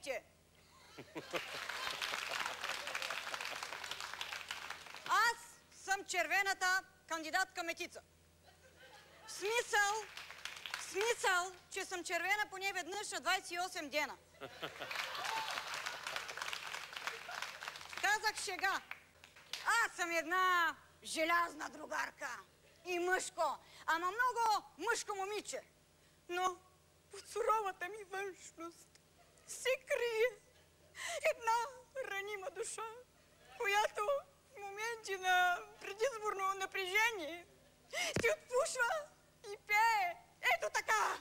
момиче. Аз съм червената кандидатка Метица. В смисъл, че съм червена поне веднъж на 28 дена. Казах шега. Аз съм една желязна другарка. И мъжко, ама много мъжко момиче. Но под суровата ми външност се крие една ранима душа, която в моменти на предизборно напрежение се отпушва и пее. Ето така!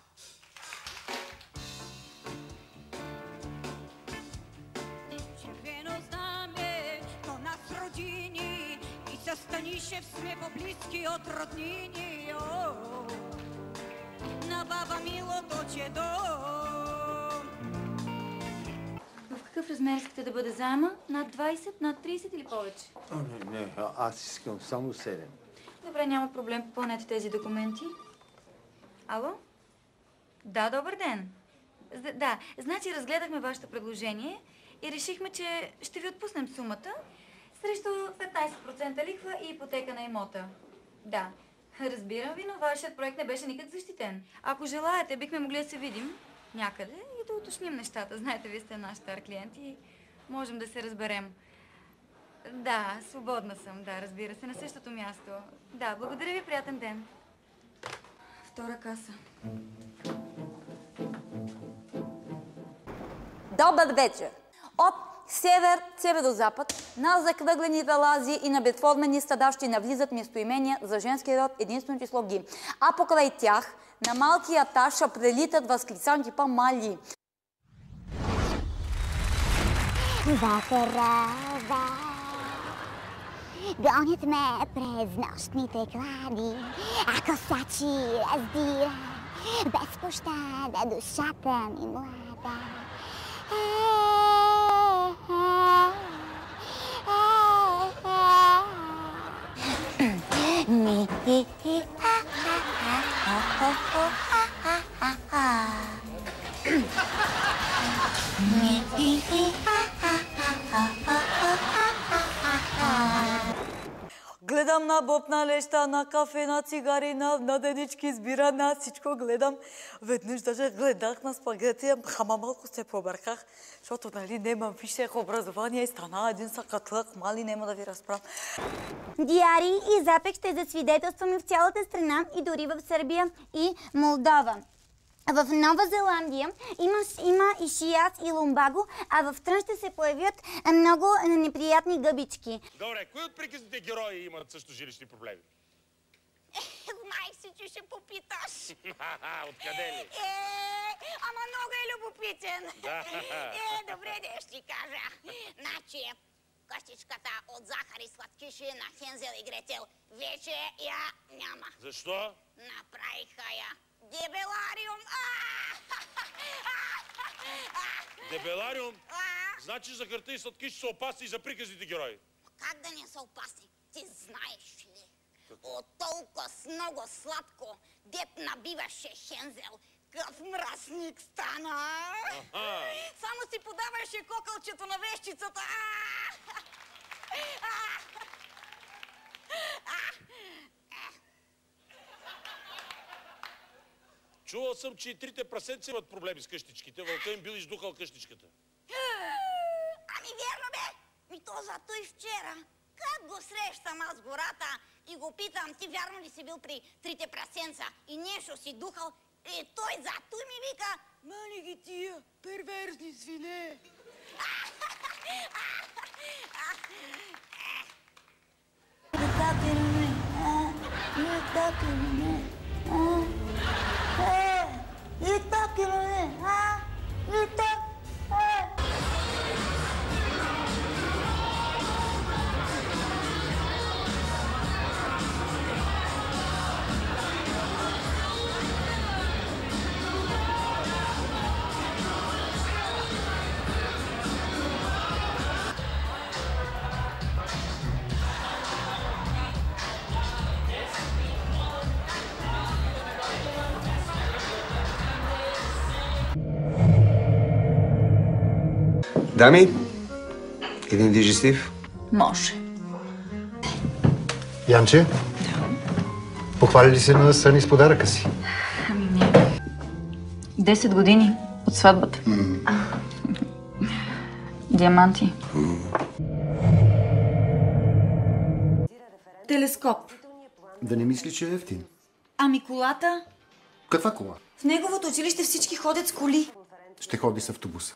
Червено знаме, то нас родини и със Станишев сме по-близки от роднини. На баба Милото чедо. В какъв размер искате да бъде заема? Над 20, над 30 или повече? Не, аз искам само 7. Добре, няма проблем. Попълнете тези документи. Ало? Да, добър ден. Да, значи разгледахме вашето предложение и решихме, че ще ви отпуснем сумата срещу 15% лихва и ипотека на имота. Да, разбирам ви, но вашият проект не беше никак защитен. Ако желаете, бихме могли да се видим някъде и да уточним нещата. Знаете, вие сте наш стар клиент и можем да се разберем. Да, свободна съм, да, разбира се, на същото място. Да, благодаря ви, приятен ден. Втора каса. Добър вечер! От север, северо-запад, на закръглени лази и на безформени стада ще навлизат местоимения за женски род единствено число ги. А покрай тях на малкия етаж ще прелитат възклицани типа мали. Ватерава, гонят ме през нощните клади, а косачи раздира, без пощада душата ми млада. Гледам на боб, на леща, на кафе, на цигари, на денички, избира, на всичко гледам. Веднъж даже гледах на спагети, ама малко се побърках, защото нали нямам висше образование и стана един сакатлък, мали няма да ви разправям. Диари и запек ще засвидетелстваме в цялата страна и дори в Сърбия и Молдова. В Нова Зеландия има и шияс и ломбаго, а в Трън ще се появят много неприятни гъбички. Добре, кои от приказните герои имат също жилищни проблеми? Знаех си, че ще попиташ. Откъде ли? Ама много е любопитен. Да. Добре, де ще кажа. Значи, къщичката от захар и сладкиши на Хензел и Гретел вече я няма. Защо? Направиха я дебелариум. Дебелариум? Значи захарта и сладкиши са опасни и за приказните герои. Как да не са опасни? Ти знаеш ли? От толкова с много сладко, дет набиваше Хензел, какъв мръсник стана. Само си подаваше кокълчето на вещицата. Чувал съм, че и трите прасенца имат проблеми с къщичките. Вълка им бил издухал къщичката. Ами верно бе! Ми то зато и вчера. Как го срещам аз в гората и го питам, ти вярно ли си бил при трите прасенца и нещо си духал? И той зато ми вика, мали ги тия перверзни свине. Дами, един дижестив. Може. Янче? Похвали ли се на Съни с подаръка си? Ами не. 10 години от сватбата. Диаманти. Телескоп. Да не мисли, че е ефтин. Ами колата? Каква кола? В неговото училище всички ходят с коли. Ще ходи с автобуса.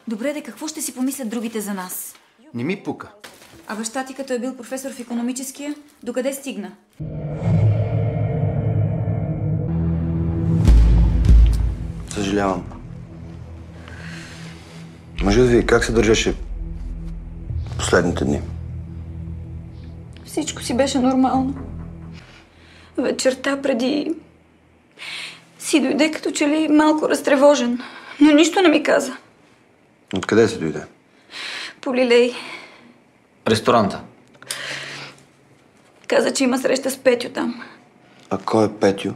Добре, де какво ще си помислят другите за нас? Не ми пука. А баща ти, като е бил професор в икономическия, докъде стигна? Съжалявам. Може да ви, как се държеше последните дни? Всичко си беше нормално. Вечерта преди си дойде като че ли малко разтревожен, но нищо не ми каза. Откъде се дойде? По Лилей. Ресторанта. Каза, че има среща с Петю там. А кой е Петю?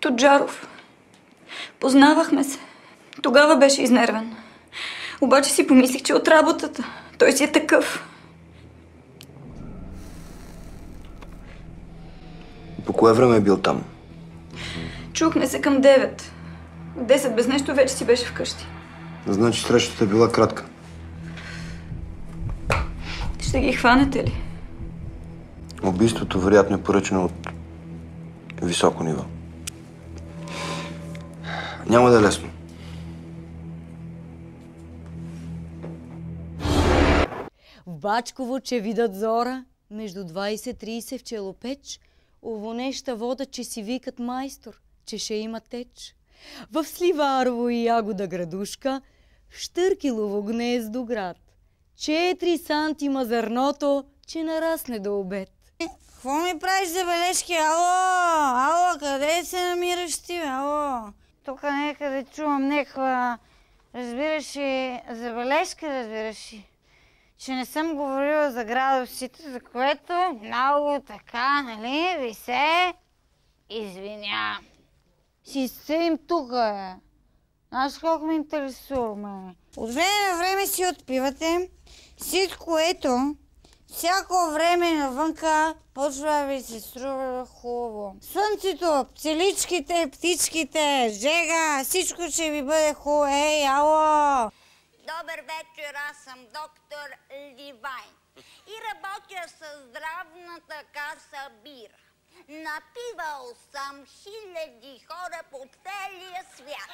Тоджаров. Познавахме се. Тогава беше изнервен. Обаче си помислих, че от работата. Той си е такъв. По кое време е бил там? Чухме се към 9. В 10 без нещо вече си беше вкъщи. Значи срещата е била кратка. Ще ги хванете ли? Убийството вероятно е поръчано от високо ниво. Няма да е лесно. В Бачково, че видят зора, между 20-30 в Челопеч, увонеща вода, че си викат майстор, че ще има теч. В Сливарово и Ягода градушка, в Штъркилово гнездо град. 4 сантима зърното, че нарасне до обед. Какво ми правиш забележки? Ало, къде се намираш ти, ало? Тук някъде чувам някаква, разбираш ли, забележка, разбираш ли, че не съм говорила за градусите, за което много така, нали, ви се извинявам. Си седим тук, Знаеш колко ме интересува, мене. От време на време си отпивате, след което всяко време навънка почва да ви се струва хубаво. Слънцето, пчеличките, птичките, жега, всичко ще ви бъде хубаво. Ей, ало! Добър вечер, аз съм доктор Ливайн и работя с здравната каса БИР. Напивал съм хиляди хора по целия свят.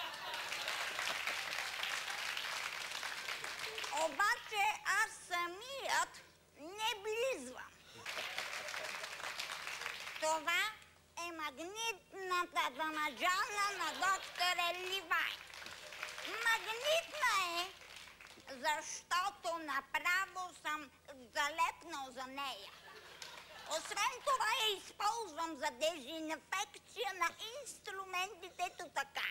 Обаче аз самият не близвам. Това е магнитната дамаджана на доктор Ливайн. Магнитна е, защото направо съм залепнал за нея. Освен това я използвам за дезинфекция на инструментите така.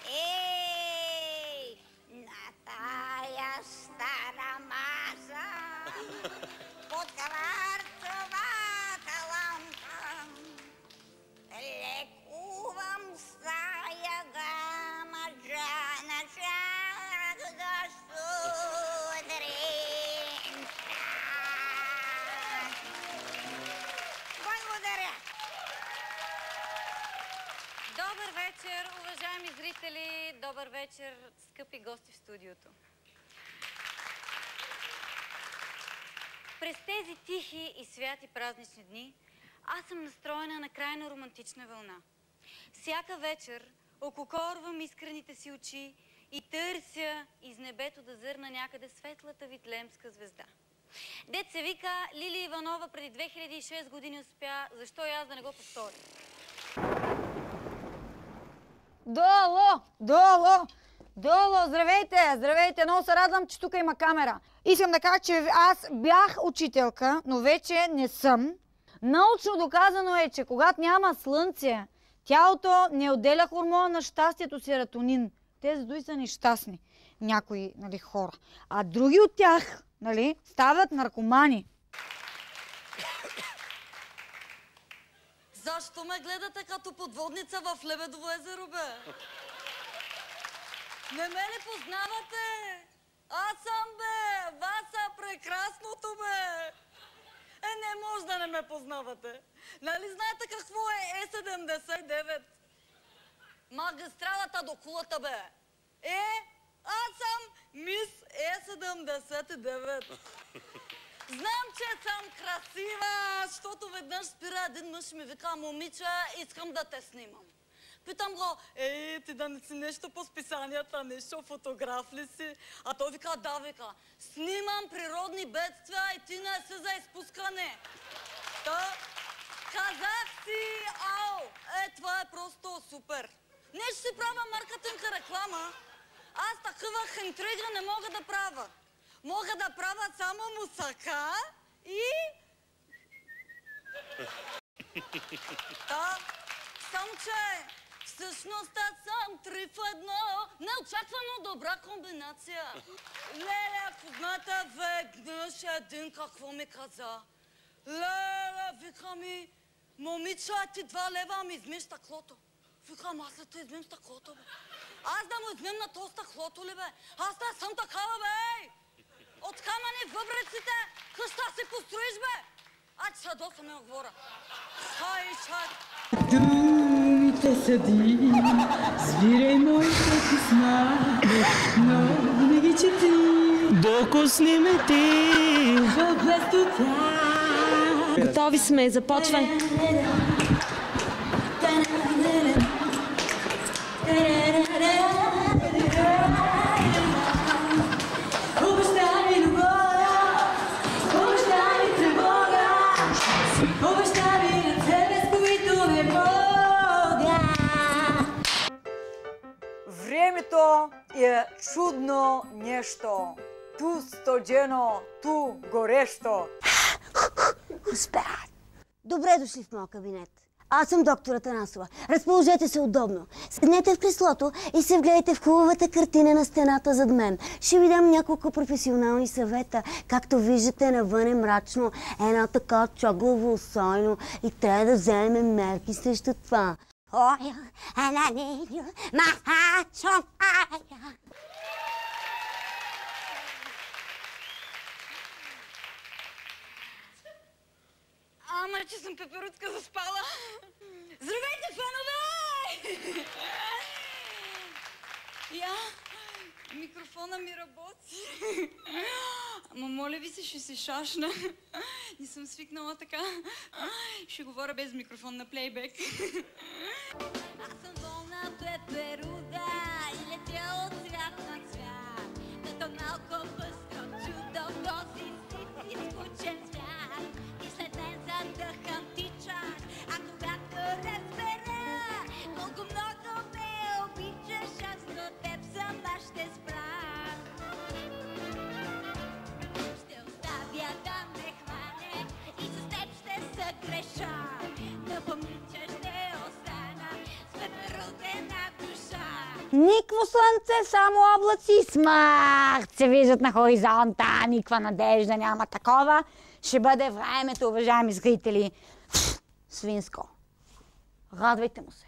Ей, на тая стара маса, под кварцовата лампа, лекувам стая дамаджана, чак да сутрин. Благодаря. Добър вечер, уважаеми зрители! Добър вечер, скъпи гости в студиото! През тези тихи и святи празнични дни аз съм настроена на крайно романтична вълна. Всяка вечер ококорвам искрените си очи и търся из небето да зърна някъде светлата витлеемска звезда. Дет се вика, Лили Иванова преди 2006 години успя, защо и аз да не го повторя? Долу, здравейте, много се радвам, че тук има камера. Искам да кажа, че аз бях учителка, но вече не съм. Научно доказано е, че когато няма слънце, тялото не отделя хормона на щастието серотонин. Те задуй са нещастни, някои хора. А други от тях нали, стават наркомани. Защо ме гледате като подводница в Лебедово езеро, бе? Не ме ли познавате? Аз съм, бе! Васа прекрасното, бе! Не може да не ме познавате. Нали знаете какво е Е79? Магистралата до кулата, бе! Аз съм мис Е79. Знам, че съм красива, защото веднъж спира един мъж и ми вика: момиче, искам да те снимам. Питам го: ти да не си нещо по списанията, нещо, фотограф ли си? А той вика: да, вика, снимам природни бедствия и ти не си за изпускане. Та, казах си, това е просто супер. Не ще си правя маркетинг реклама. Аз такива интрига не мога да правя. Мога да правя само мусака и... Да, само че всъщност аз съм 3 в 1. Неочаквано добра комбинация. Леле, ако знаете, веднъж един какво ми каза. Леле, вика ми: момиче, ти 2 лева ми измиш стъклото. Викам: аз да те измим стъклото, бе. Аз да му измим на то стъклото ли, бе? Аз не съм такава, бе! От камъни в бъбреците, къща си построиш, бе! Че са доста ме оговоря. Хай, чак! Думите са ди, свирай моите писма, но не ги чети. Докосни ме ти, вместо тя. Готови сме, започвай. Времето е чудно нещо. Ту студено, ту горещо. Успях! Добре дошли в моя кабинет. Аз съм доктор Атанасова. Разположете се удобно. Седнете в креслото и се вгледайте в хубавата картина на стената зад мен. Ще ви дам няколко професионални съвета. Както виждате, навън е мрачно, една така чоглаво осойно и трябва да вземем мерки срещу това. Ама, че съм пеперутка заспала. Здравейте, фенове! Микрофона ми работи. Ама моля ви се, ще се шашна. Не съм свикнала така. Ще говоря без микрофон на плейбек. Аз съм волна пеперуда и летя от цвят на цвят. Като малко пъстро чудо в този си скучен свят. И след мен задъхам тичаш, а когато разбера колко много ме обичаш, аз до теб сама ще спра. Ще оставя да ме хване и с теб ще се греша. Да момиче ще остана с пеперудена душа. Никво слънце, само облаци, смърт се виждат на хоризонта, никаква надежда няма такова. Ще бъде времето, уважаеми зрители. Свинско. Радвайте му се.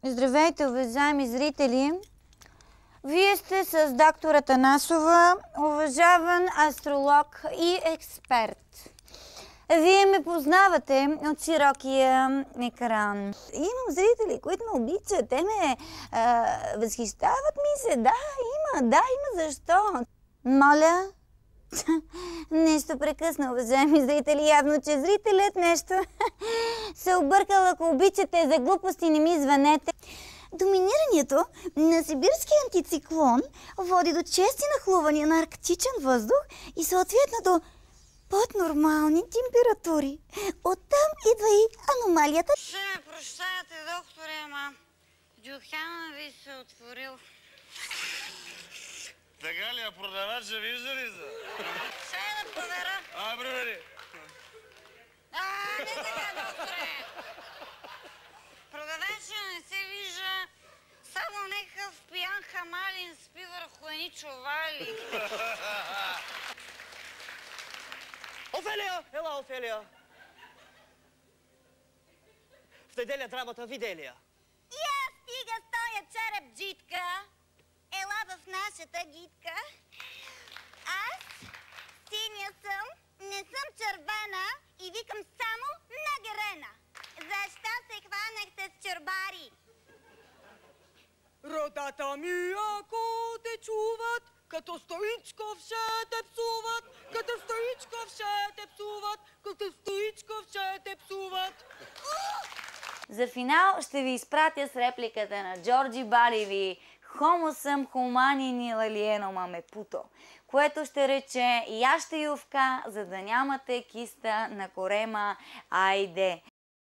Здравейте, уважаеми зрители. Вие сте с доктор Атанасова, уважаван астролог и експерт. Вие ме познавате от широкия екран. Имам зрители, които ме обичат. Те ме възхищават ми се. Да, има защо. Моля? Нещо прекъсна, уважаеми зрители. Явно, че зрителят нещо се объркал. Ако обичате, за глупости не ми звънете. Доминирането на сибирския антициклон води до чести нахлувания на арктичен въздух и съответно до поднормални температури. Оттам идва и аномалията. Ще ме прощавате, докторе, ама дюхана ви се отворил. Така ли, а продавача вижда ли за? Ще да проверя. Провери. Не сега, докторе. Продавача не се вижда, само някакъв пиян хамалин спи върху едни чували. Офелия! Ела, Офелия! В неделя драмата Виделия. Я стига с тоя череп, джитка. Ела в нашата гитка. Аз синя съм, не съм червена и викам само на Герена. Защо се хванахте с чорбари? Родата ми, ако те чуват, като Стоичков ще те псуват, като Стоичков ще те псуват, като Стоичков ще те псуват. За финал ще ви изпратя с репликата на Джорджи Бариви «Homo sum humanini alienum ame puto», което ще рече «Я ще ювка, за да нямате киста на корема, айде».